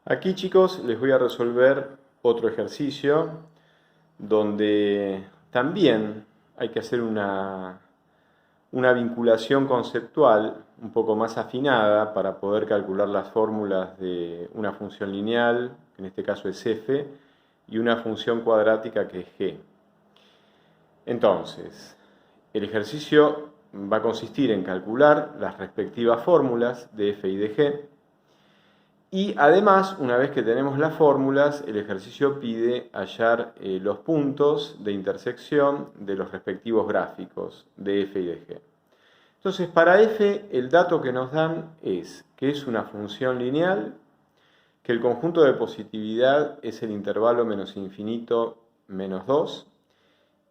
Aquí, chicos, les voy a resolver otro ejercicio donde también hay que hacer una vinculación conceptual un poco más afinada para poder calcular las fórmulas de una función lineal, que en este caso es f, y una función cuadrática que es g. Entonces, el ejercicio va a consistir en calcular las respectivas fórmulas de f y de g. Y además, una vez que tenemos las fórmulas, el ejercicio pide hallar los puntos de intersección de los respectivos gráficos de f y de g. Entonces, para f, el dato que nos dan es que es una función lineal, que el conjunto de positividad es el intervalo menos infinito menos 2,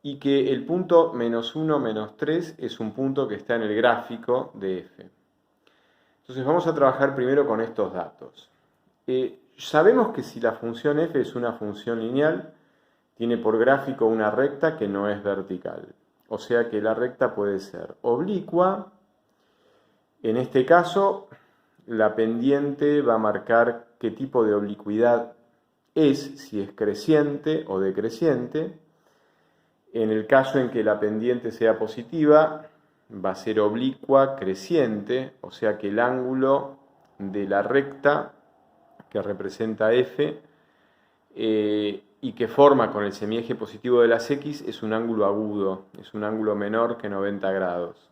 y que el punto menos 1 menos 3 es un punto que está en el gráfico de f. Entonces vamos a trabajar primero con estos datos. Sabemos que si la función f es una función lineal, tiene por gráfico una recta que no es vertical. O sea que la recta puede ser oblicua. En este caso, la pendiente va a marcar qué tipo de oblicuidad es, si es creciente o decreciente. En el caso en que la pendiente sea positiva, va a ser oblicua creciente, o sea que el ángulo de la recta que representa f y que forma con el semieje positivo de las x es un ángulo agudo, es un ángulo menor que 90 grados.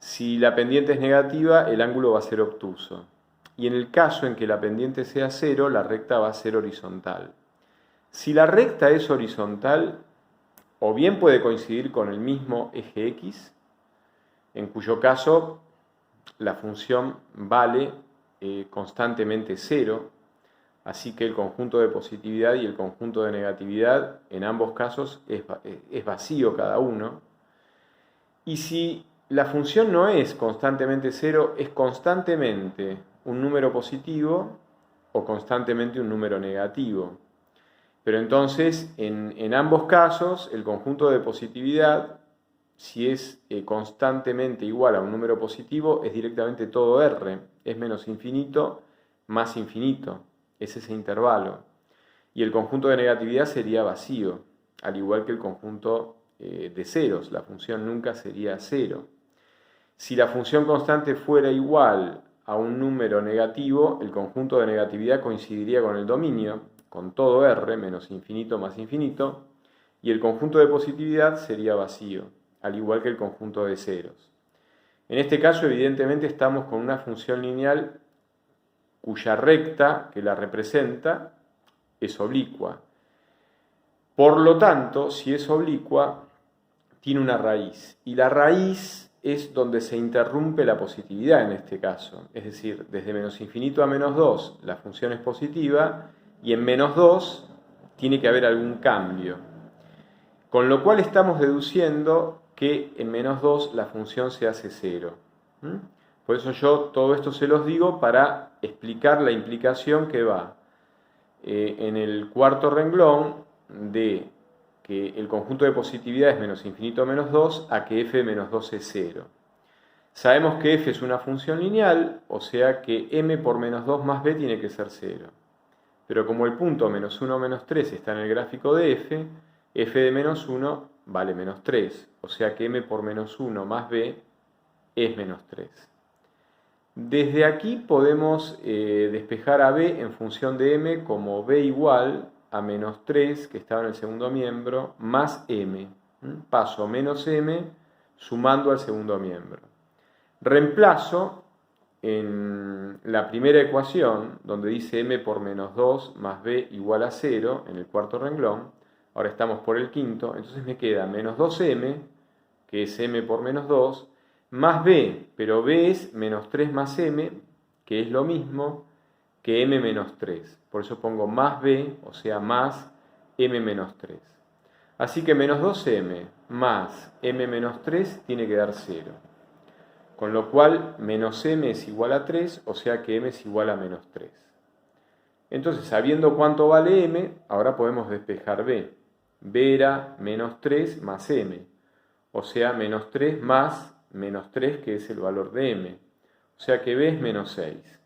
Si la pendiente es negativa, el ángulo va a ser obtuso. Y en el caso en que la pendiente sea cero, la recta va a ser horizontal. Si la recta es horizontal, o bien puede coincidir con el mismo eje x, en cuyo caso la función vale constantemente 0, así que el conjunto de positividad y el conjunto de negatividad en ambos casos es vacío cada uno. Y si la función no es constantemente 0, es constantemente un número positivo o constantemente un número negativo. Pero entonces, en ambos casos, el conjunto de positividad, si es constantemente igual a un número positivo, es directamente todo R, es menos infinito más infinito, es ese intervalo. Y el conjunto de negatividad sería vacío, al igual que el conjunto de ceros, la función nunca sería cero. Si la función constante fuera igual a un número negativo, el conjunto de negatividad coincidiría con el dominio, con todo R, menos infinito más infinito, y el conjunto de positividad sería vacío, al igual que el conjunto de ceros. En este caso, evidentemente, estamos con una función lineal cuya recta, que la representa, es oblicua. Por lo tanto, si es oblicua, tiene una raíz, y la raíz es donde se interrumpe la positividad en este caso. Es decir, desde menos infinito a menos 2 la función es positiva, y en menos 2 tiene que haber algún cambio. Con lo cual estamos deduciendo que en menos 2 la función se hace 0. Por eso yo todo esto se los digo para explicar la implicación que va en el cuarto renglón de que el conjunto de positividad es menos infinito menos 2 a que f de menos 2 es 0. Sabemos que f es una función lineal, o sea que m por menos 2 más b tiene que ser 0. Pero como el punto menos 1 menos 3 está en el gráfico de f, f de menos 1 vale menos 3, o sea que m por menos 1 más b es menos 3. Desde aquí podemos despejar a b en función de m como b igual a menos 3, que estaba en el segundo miembro, más m. Paso menos m sumando al segundo miembro. Reemplazo en la primera ecuación, donde dice m por menos 2 más b igual a 0, en el cuarto renglón. Ahora estamos por el quinto, entonces me queda menos 2m, que es m por menos 2, más b, pero b es menos 3 más m, que es lo mismo que m menos 3. Por eso pongo más b, o sea, más m menos 3. Así que menos 2m más m menos 3 tiene que dar 0. Con lo cual, menos m es igual a 3, o sea que m es igual a menos 3. Entonces, sabiendo cuánto vale m, ahora podemos despejar b. b era menos 3 más m, o sea, menos 3 más menos 3, que es el valor de m. O sea que b es menos 6.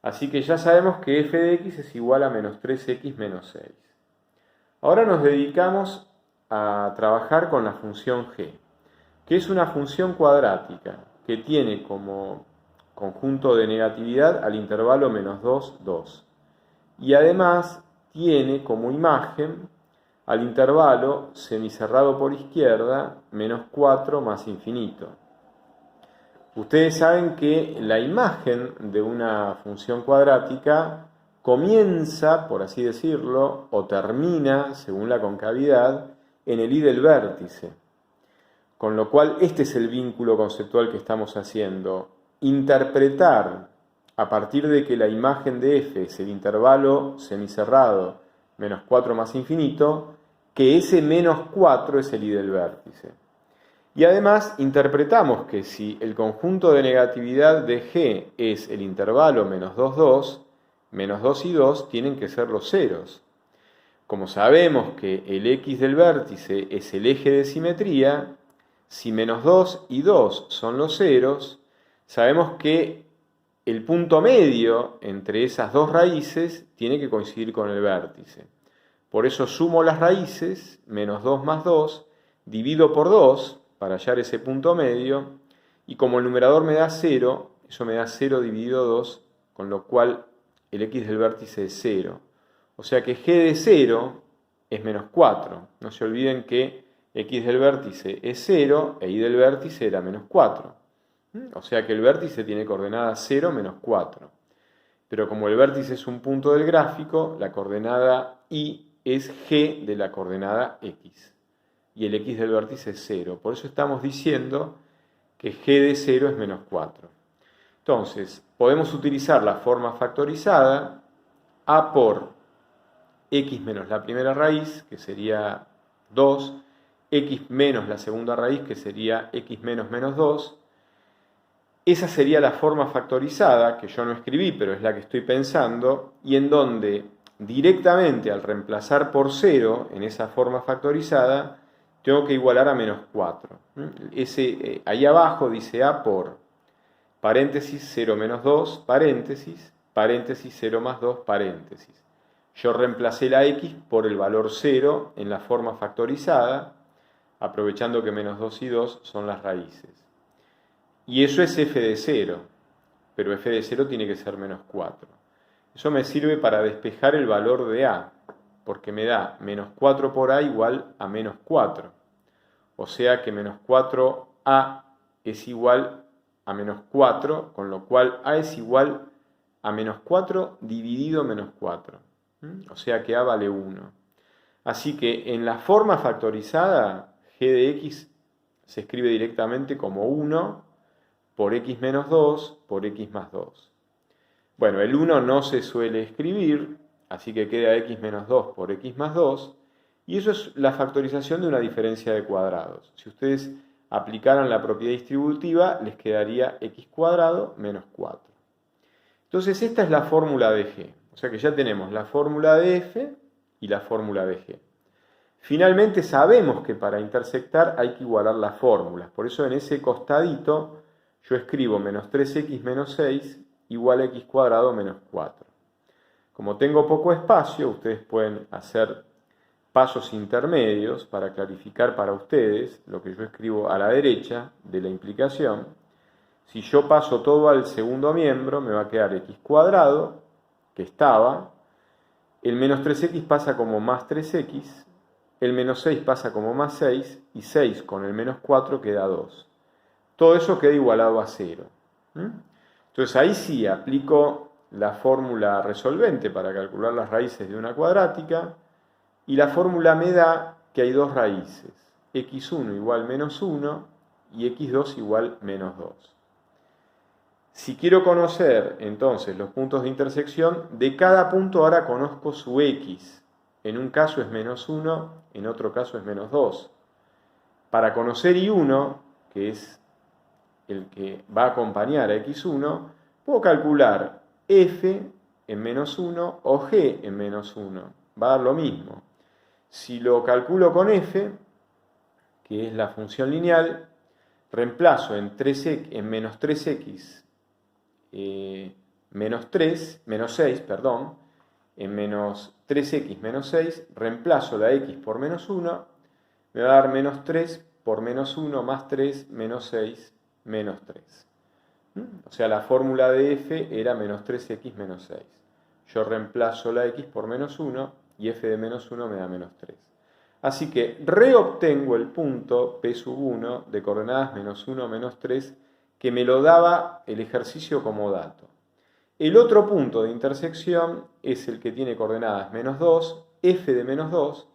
Así que ya sabemos que f de x es igual a menos 3x menos 6. Ahora nos dedicamos a trabajar con la función g, que es una función cuadrática que tiene como conjunto de negatividad al intervalo menos 2, 2. Y además tiene como imagen al intervalo semicerrado por izquierda menos 4 más infinito. Ustedes saben que la imagen de una función cuadrática comienza, por así decirlo, o termina, según la concavidad, en el i del vértice. Con lo cual, este es el vínculo conceptual que estamos haciendo. Interpretar, a partir de que la imagen de f es el intervalo semicerrado menos 4 más infinito, que ese menos 4 es el i del vértice. Y además interpretamos que si el conjunto de negatividad de g es el intervalo menos 2, 2, menos 2 y 2 tienen que ser los ceros. Como sabemos que el x del vértice es el eje de simetría, si menos 2 y 2 son los ceros, sabemos que el punto medio entre esas dos raíces tiene que coincidir con el vértice. Por eso sumo las raíces, menos 2 más 2, divido por 2, para hallar ese punto medio, y como el numerador me da 0, eso me da 0 dividido 2, con lo cual el x del vértice es 0. O sea que g de 0 es menos 4. No se olviden que x del vértice es 0 e y del vértice era menos 4. O sea que el vértice tiene coordenada 0, menos 4. Pero como el vértice es un punto del gráfico, la coordenada y es g de la coordenada x. Y el x del vértice es 0. Por eso estamos diciendo que g de 0 es menos 4. Entonces, podemos utilizar la forma factorizada a por x menos la primera raíz, que sería 2, x menos la segunda raíz, que sería x menos menos 2. Esa sería la forma factorizada, que yo no escribí, pero es la que estoy pensando, y en donde directamente al reemplazar por 0 en esa forma factorizada, tengo que igualar a menos 4. Ahí abajo dice a por paréntesis 0 menos 2, paréntesis, paréntesis 0 más 2, paréntesis. Yo reemplacé la x por el valor 0 en la forma factorizada, aprovechando que menos 2 y 2 son las raíces. Y eso es f de 0, pero f de 0 tiene que ser menos 4. Eso me sirve para despejar el valor de a, porque me da menos 4 por a igual a menos 4. O sea que menos 4a es igual a menos 4, con lo cual a es igual a menos 4 dividido menos 4. O sea que a vale 1. Así que en la forma factorizada, g de x se escribe directamente como 1 por x menos 2 por x más 2. Bueno, el 1 no se suele escribir, así que queda x menos 2 por x más 2, y eso es la factorización de una diferencia de cuadrados. Si ustedes aplicaran la propiedad distributiva, les quedaría x cuadrado menos 4. Entonces esta es la fórmula de g, o sea que ya tenemos la fórmula de f y la fórmula de g. Finalmente sabemos que para intersectar hay que igualar las fórmulas, por eso en ese costadito yo escribo menos 3x menos 6 igual a x cuadrado menos 4. Como tengo poco espacio, ustedes pueden hacer pasos intermedios para clarificar para ustedes lo que yo escribo a la derecha de la implicación. Si yo paso todo al segundo miembro, me va a quedar x cuadrado, que estaba, el menos 3x pasa como más 3x, el menos 6 pasa como más 6, y 6 con el menos 4 queda 2. Todo eso queda igualado a 0. Entonces ahí sí aplico la fórmula resolvente para calcular las raíces de una cuadrática, y la fórmula me da que hay dos raíces, x1 igual menos 1 y x2 igual menos 2. Si quiero conocer entonces los puntos de intersección, de cada punto ahora conozco su x. En un caso es menos 1, en otro caso es menos 2. Para conocer y1, que es el que va a acompañar a x1, puedo calcular f en menos 1 o g en menos 1. Va a dar lo mismo. Si lo calculo con f, que es la función lineal, reemplazo en menos 3x menos 3, menos 6, perdón, en menos 3x menos 6, reemplazo la x por menos 1, me va a dar menos 3 por menos 1 más 3 menos 6 menos 3. O sea, la fórmula de f era menos 3x menos 6. Yo reemplazo la x por menos 1 y f de menos 1 me da menos 3. Así que reobtengo el punto P sub 1 de coordenadas menos 1, menos 3, que me lo daba el ejercicio como dato. El otro punto de intersección es el que tiene coordenadas menos 2, f de menos 2.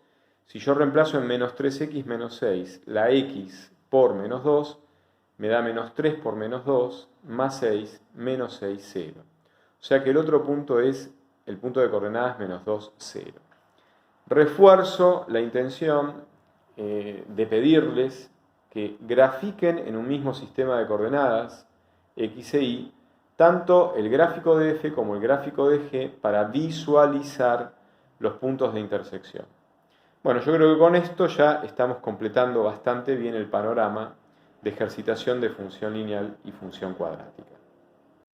Si yo reemplazo en menos 3x menos 6 la x por menos 2, me da menos 3 por menos 2 más 6 menos 6, 0. O sea que el otro punto es el punto de coordenadas menos 2, 0. Refuerzo la intención de pedirles que grafiquen en un mismo sistema de coordenadas x e y tanto el gráfico de f como el gráfico de g para visualizar los puntos de intersección. Bueno, yo creo que con esto ya estamos completando bastante bien el panorama de ejercitación de función lineal y función cuadrática.